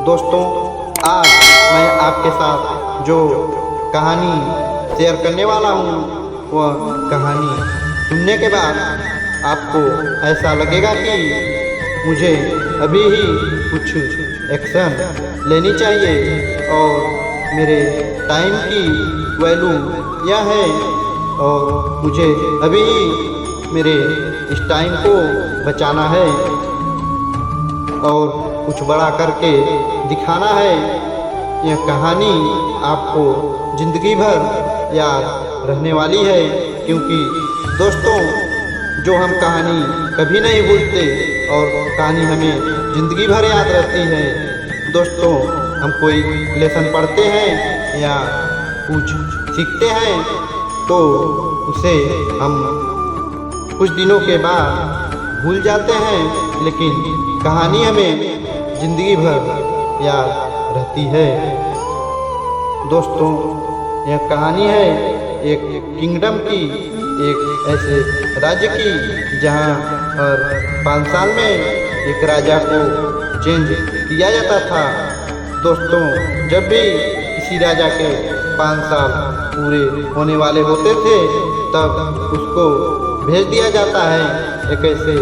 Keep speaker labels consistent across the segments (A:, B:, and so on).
A: दोस्तों, आज मैं आपके साथ जो कहानी शेयर करने वाला हूँ वह कहानी सुनने के बाद आपको ऐसा लगेगा कि मुझे अभी ही कुछ एक्शन लेनी चाहिए और मेरे टाइम की वैल्यू यह है और मुझे अभी ही मेरे इस टाइम को बचाना है और कुछ बड़ा करके दिखाना है। यह कहानी आपको ज़िंदगी भर याद रहने वाली है, क्योंकि दोस्तों जो हम कहानी कभी नहीं भूलते और कहानी हमें ज़िंदगी भर याद रहती है। दोस्तों, हम कोई लेसन पढ़ते हैं या कुछ सीखते हैं तो उसे हम कुछ दिनों के बाद भूल जाते हैं, लेकिन कहानी हमें ज़िंदगी भर याद रहती है। दोस्तों, यह कहानी है एक किंगडम की, एक ऐसे राज्य की जहां हर 5 साल में एक राजा को चेंज किया जाता था। दोस्तों, जब भी किसी राजा के 5 साल पूरे होने वाले होते थे तब उसको भेज दिया जाता है एक ऐसे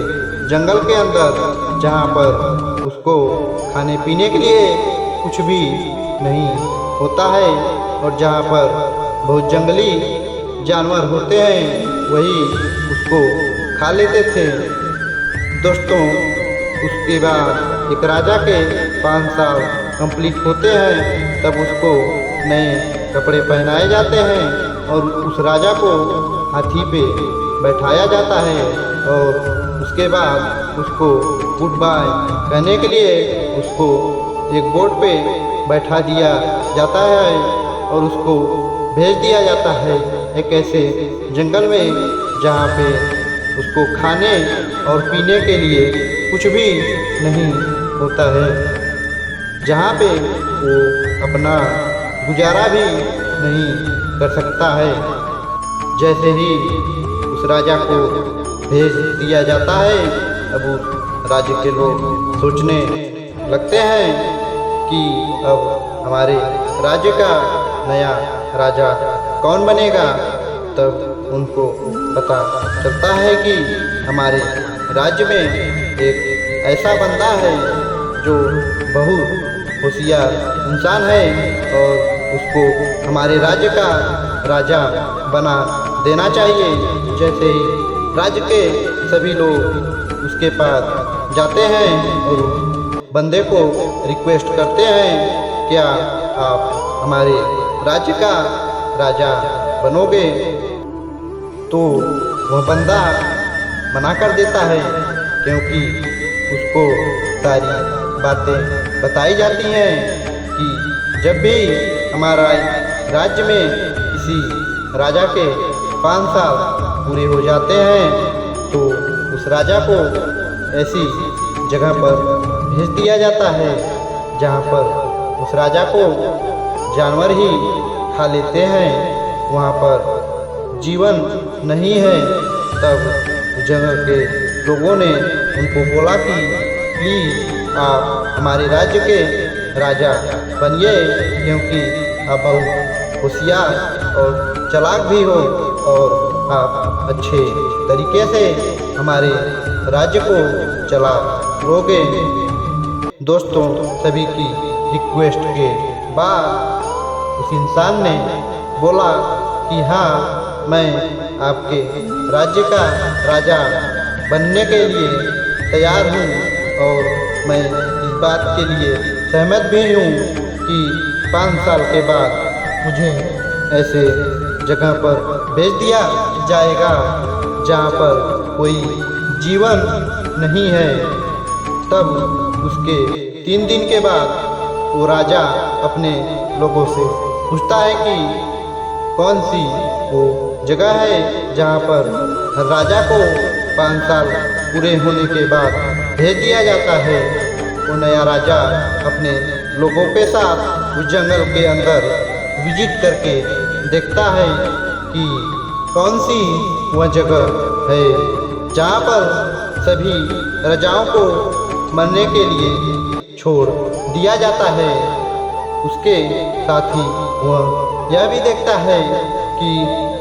A: जंगल के अंदर जहाँ पर उसको खाने पीने के लिए कुछ भी नहीं होता है और जहाँ पर बहुत जंगली जानवर होते हैं वही उसको खा लेते थे। दोस्तों, उसके बाद एक राजा के 5 साल कंप्लीट होते हैं तब उसको नए कपड़े पहनाए जाते हैं और उस राजा को हाथी पे बैठाया जाता है और उसके बाद उसको गुड बाय कहने के लिए उसको एक बोट पे बैठा दिया जाता है और उसको भेज दिया जाता है एक ऐसे जंगल में जहाँ पे उसको खाने और पीने के लिए कुछ भी नहीं होता है, जहाँ पे वो अपना गुजारा भी नहीं कर सकता है। जैसे ही उस राजा को भेज दिया जाता है अब उस राज्य के लोग सोचने लगते हैं कि अब हमारे राज्य का नया राजा कौन बनेगा। तब उनको पता चलता है कि हमारे राज्य में एक ऐसा बंदा है जो बहुत होशियार इंसान है और उसको हमारे राज्य का राजा बना देना चाहिए। जैसे ही राज्य के सभी लोग उसके पास जाते हैं और बंदे को रिक्वेस्ट करते हैं, क्या आप हमारे राज्य का राजा बनोगे? तो वह बंदा मना कर देता है, क्योंकि उसको सारी बातें बताई जाती हैं कि जब भी हमारा राज्य में किसी राजा के 5 साल पूरे हो जाते हैं तो उस राजा को ऐसी जगह पर भेज दिया जाता है जहाँ पर उस राजा को जानवर ही खा लेते हैं, वहाँ पर जीवन नहीं है। तब जंगल के लोगों ने उनको बोला कि प्लीज़ आप हमारे राज्य के राजा बनिए, क्योंकि आप बहुत होशियार और चालाक भी हो और आप अच्छे तरीके से हमारे राज्य को चला लोगे। दोस्तों, सभी की रिक्वेस्ट के बाद उस इंसान ने बोला कि हाँ, मैं आपके राज्य का राजा बनने के लिए तैयार हूँ और मैं इस बात के लिए सहमत भी हूँ कि 5 साल के बाद मुझे ऐसे जगह पर भेज दिया जाएगा जहाँ पर कोई जीवन नहीं है। तब उसके 3 दिन के बाद वो राजा अपने लोगों से पूछता है कि कौन सी वो जगह है जहाँ पर राजा को 5 साल पूरे होने के बाद भेज दिया जाता है। वो नया राजा अपने लोगों के साथ उस जंगल के अंदर विजिट करके देखता है कि कौन सी वह जगह है जहाँ पर सभी राजाओं को मरने के लिए छोड़ दिया जाता है, उसके साथ ही वह यह भी देखता है कि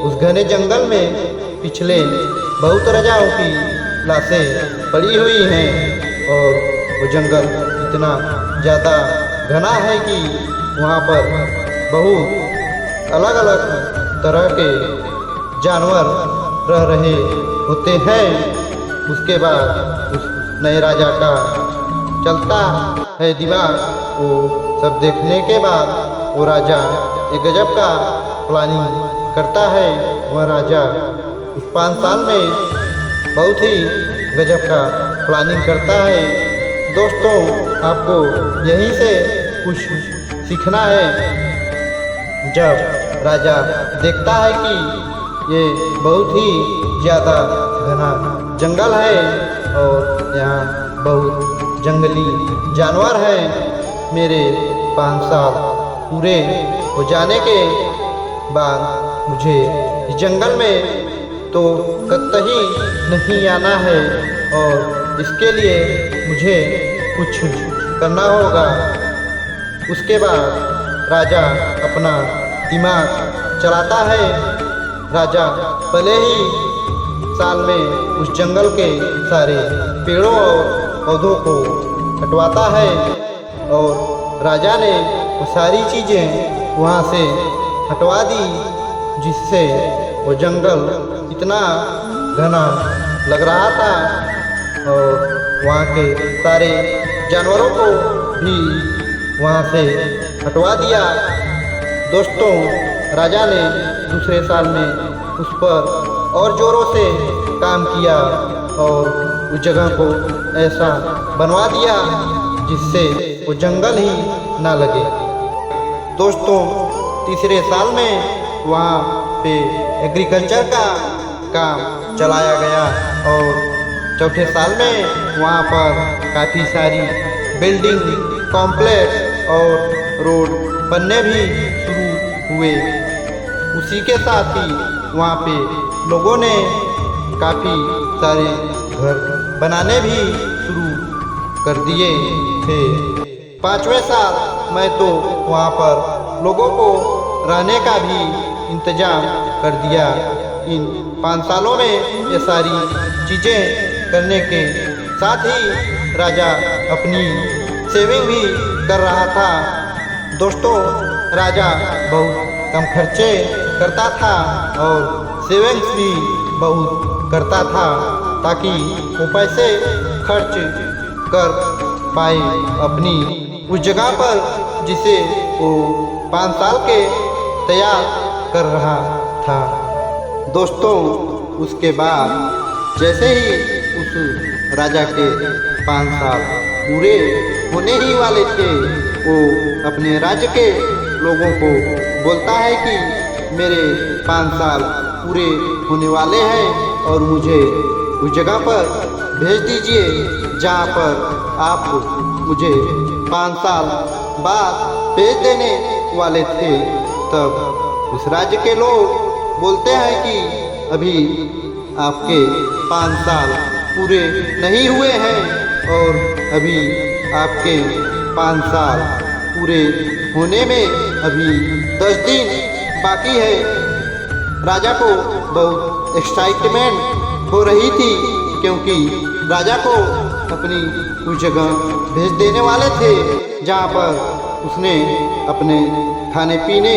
A: उस घने जंगल में पिछले बहुत राजाओं की लाशें पड़ी हुई हैं और वो जंगल इतना ज़्यादा घना है कि वहाँ पर बहुत अलग अलग तरह के जानवर रह रहे होते हैं। उसके बाद उस नए राजा का चलता है दिमाग। वो सब देखने के बाद वो राजा एक गजब का प्लानिंग करता है। वह राजा उस 5 साल में बहुत ही गजब का प्लानिंग करता है। दोस्तों, आपको यहीं से कुछ सीखना है। जब राजा देखता है कि ये बहुत ही ज़्यादा घना जंगल है और यहाँ बहुत जंगली जानवर हैं, मेरे 5 साल पूरे हो जाने के बाद मुझे इस जंगल में तो कतई नहीं आना है और इसके लिए मुझे कुछ करना होगा। उसके बाद राजा अपना दिमाग चलाता है। राजा पहले ही साल में उस जंगल के सारे पेड़ों और पौधों को हटवाता है और राजा ने वो सारी चीज़ें वहाँ से हटवा दी, जिससे वो जंगल इतना घना लग रहा था और वहाँ के सारे जानवरों को भी वहाँ से हटवा दिया। दोस्तों, राजा ने दूसरे साल में उस पर और ज़ोरों से काम किया और उस जगह को ऐसा बनवा दिया जिससे वो जंगल ही ना लगे। दोस्तों, तीसरे साल में वहाँ पे एग्रीकल्चर का काम चलाया गया और चौथे साल में वहाँ पर काफ़ी सारी बिल्डिंग कॉम्प्लेक्स और रोड बनने भी शुरू हुए। उसी के साथ ही वहाँ पे लोगों ने काफ़ी सारे घर बनाने भी शुरू कर दिए थे। 5वें साल में तो वहाँ पर लोगों को रहने का भी इंतजाम कर दिया। इन 5 सालों में ये सारी चीज़ें करने के साथ ही राजा अपनी सेविंग भी कर रहा था। दोस्तों, राजा बहुत कम खर्चे करता था और सेविंग्स भी बहुत करता था ताकि वो पैसे खर्च कर पाए अपनी उस जगह पर जिसे वो 5 साल के तैयार कर रहा था। दोस्तों, उसके बाद जैसे ही उस राजा के 5 साल पूरे होने ही वाले थे, वो अपने राज्य के लोगों को बोलता है कि मेरे 5 साल पूरे होने वाले हैं और मुझे उस जगह पर भेज दीजिए जहाँ पर आप मुझे 5 साल बाद भेज देने वाले थे। तब उस राज्य के लोग बोलते हैं कि अभी आपके 5 साल पूरे नहीं हुए हैं और अभी आपके 5 साल पूरे होने में अभी 10 दिन बाकी है। राजा को बहुत एक्साइटमेंट हो रही थी क्योंकि राजा को अपनी उस जगह भेज देने वाले थे जहाँ पर उसने अपने खाने पीने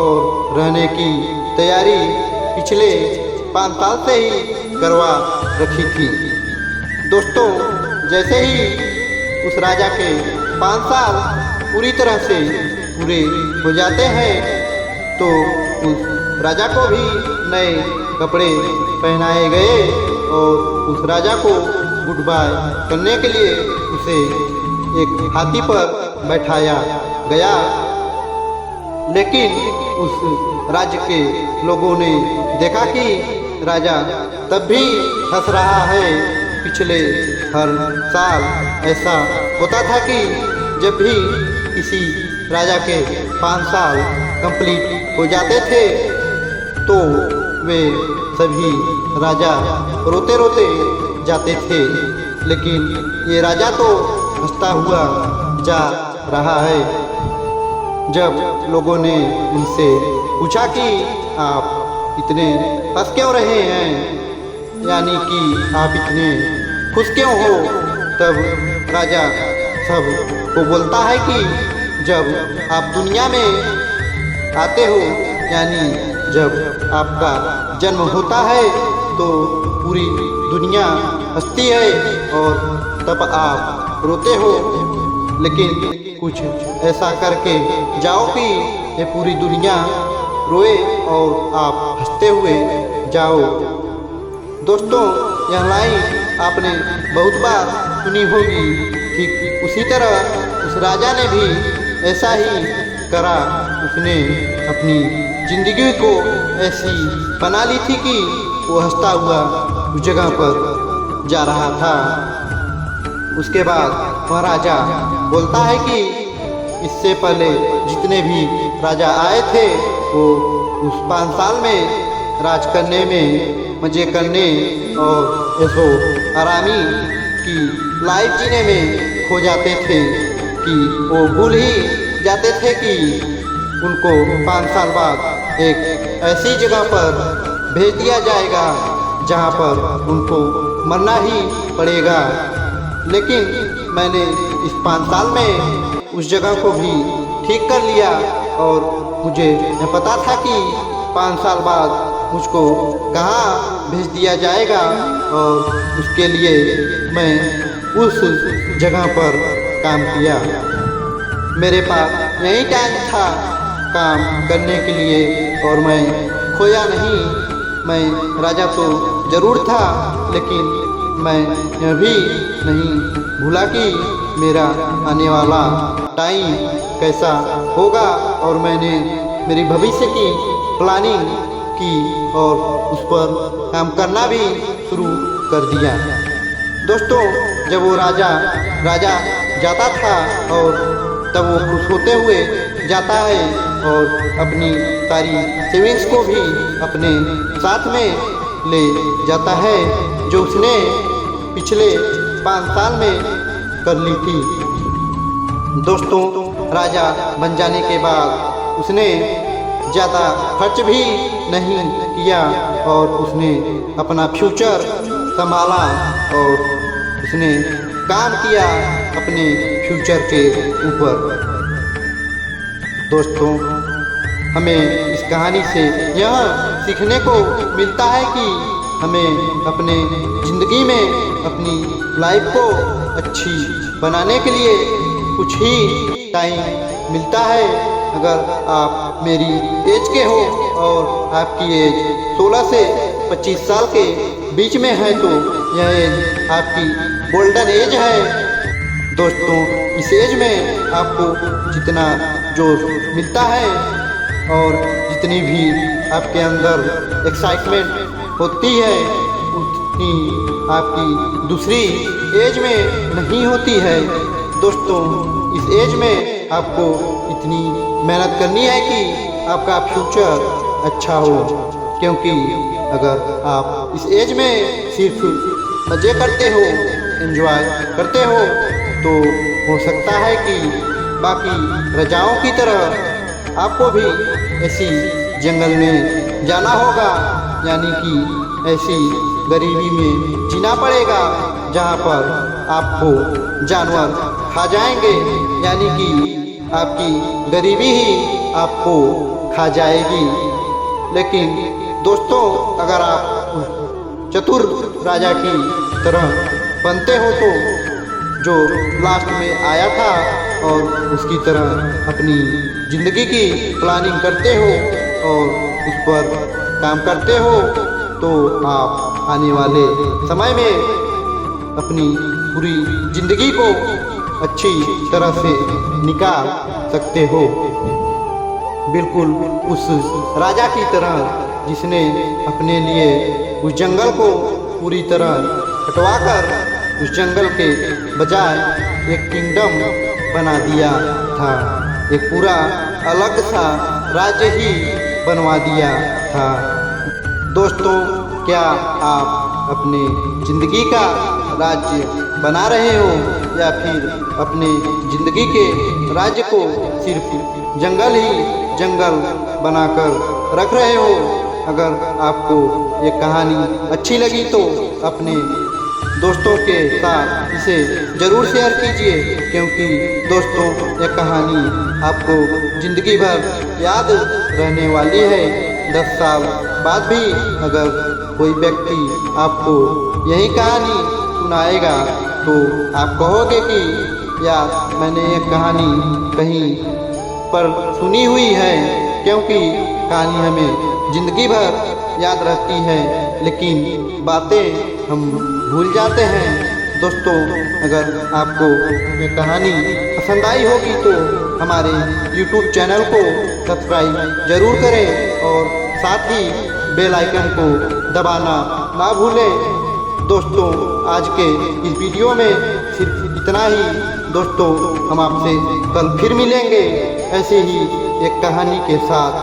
A: और रहने की तैयारी पिछले 5 साल से ही करवा रखी थी। दोस्तों, जैसे ही उस राजा के 5 साल पूरी तरह से पूरे हो जाते हैं तो उस राजा को भी नए कपड़े पहनाए गए और उस राजा को गुड बाय करने के लिए उसे एक हाथी पर बैठाया गया। लेकिन उस राज्य के लोगों ने देखा कि राजा तब भी हंस रहा है। पिछले हर साल ऐसा होता था कि जब भी किसी राजा के 5 साल कंप्लीट हो जाते थे तो वे सभी राजा रोते रोते जाते थे, लेकिन ये राजा तो हंसता हुआ जा रहा है। जब लोगों ने उनसे पूछा कि आप इतने हंस क्यों रहे हैं, यानी कि आप इतने खुश क्यों हो, तब राजा सब को बोलता है कि जब आप दुनिया में आते हो, यानी जब आपका जन्म होता है तो पूरी दुनिया हंसती है और तब आप रोते हो, लेकिन कुछ ऐसा करके जाओ कि ये पूरी दुनिया रोए और आप हंसते हुए जाओ। दोस्तों, यह लाइन आपने बहुत बार सुनी होगी। ठीक उसी तरह उस राजा ने भी ऐसा ही करा। उसने अपनी जिंदगी को ऐसी बना ली थी कि वो हंसता हुआ उस जगह पर जा रहा था। उसके बाद वह राजा बोलता है कि इससे पहले जितने भी राजा आए थे वो उस 5 साल में राज करने में, मजे करने और ऐसो आरामी की लाइफ जीने में खो जाते थे कि वो भूल ही जाते थे कि उनको 5 साल बाद एक ऐसी जगह पर भेज दिया जाएगा जहाँ पर उनको मरना ही पड़ेगा। लेकिन मैंने इस 5 साल में उस जगह को भी ठीक कर लिया और मुझे यह पता था कि 5 साल बाद मुझको कहाँ भेज दिया जाएगा, और उसके लिए मैं उस जगह पर काम किया। मेरे पास यही टाइम था काम करने के लिए और मैं खोया नहीं। मैं राजा तो जरूर था, लेकिन मैं यह भी नहीं भूला कि मेरा आने वाला टाइम कैसा होगा, और मैंने मेरी भविष्य की प्लानिंग की और उस पर काम करना भी शुरू कर दिया। दोस्तों, जब वो राजा जाता था और तब वो खुश होते हुए जाता है और अपनी सारी सेविंग्स को भी अपने साथ में ले जाता है जो उसने पिछले 5 साल में कर ली थी। दोस्तों, राजा बन जाने के बाद उसने ज़्यादा खर्च भी नहीं किया और उसने अपना फ्यूचर संभाला और उसने काम किया अपने फ्यूचर के ऊपर। दोस्तों, हमें इस कहानी से यह सीखने को मिलता है कि हमें अपने ज़िंदगी में अपनी लाइफ को अच्छी बनाने के लिए कुछ ही टाइम मिलता है। अगर आप मेरी एज के हो और आपकी एज 16 से 25 साल के बीच में है तो यह एज आपकी गोल्डन एज है। दोस्तों, इस एज में आपको जितना जोश मिलता है और जितनी भी आपके अंदर एक्साइटमेंट होती है उतनी आपकी दूसरी एज में नहीं होती है। दोस्तों, इस एज में आपको इतनी मेहनत करनी है कि आपका फ्यूचर अच्छा हो, क्योंकि अगर आप इस एज में सिर्फ मज़े करते हो, एंजॉय करते हो, तो हो सकता है कि बाकी राजाओं की तरह आपको भी ऐसी जंगल में जाना होगा, यानी कि ऐसी गरीबी में जीना पड़ेगा जहाँ पर आपको जानवर खा जाएंगे, यानी कि आपकी गरीबी ही आपको खा जाएगी। लेकिन दोस्तों, अगर आप उस चतुर राजा की तरह बनते हो तो जो लास्ट में आया था और उसकी तरह अपनी ज़िंदगी की प्लानिंग करते हो और उस पर काम करते हो, तो आप आने वाले समय में अपनी पूरी ज़िंदगी को अच्छी तरह से निकाल सकते हो। बिल्कुल उस राजा की तरह जिसने अपने लिए उस जंगल को पूरी तरह हटवाकर उस जंगल के बजाय एक किंगडम बना दिया था, एक पूरा अलग सा राज्य ही बनवा दिया था। दोस्तों, क्या आप अपने ज़िंदगी का राज्य बना रहे हो या फिर अपने जिंदगी के राज्य को सिर्फ जंगल ही जंगल बनाकर रख रहे हो। अगर आपको ये कहानी अच्छी लगी तो अपने दोस्तों के साथ इसे ज़रूर शेयर कीजिए, क्योंकि दोस्तों ये कहानी आपको ज़िंदगी भर याद रहने वाली है। 10 साल बाद भी अगर कोई व्यक्ति आपको यही कहानी सुनाएगा तो आप कहोगे कि यार मैंने ये कहानी कहीं पर सुनी हुई है, क्योंकि कहानी हमें ज़िंदगी भर याद रहती है लेकिन बातें हम भूल जाते हैं। दोस्तों अगर आपको ये कहानी पसंद आई होगी तो हमारे YouTube चैनल को सब्सक्राइब ज़रूर करें और साथ ही बेल आइकन को दबाना ना भूलें। दोस्तों आज के इस वीडियो में सिर्फ इतना ही। दोस्तों हम आपसे कल फिर मिलेंगे ऐसे ही एक कहानी के साथ।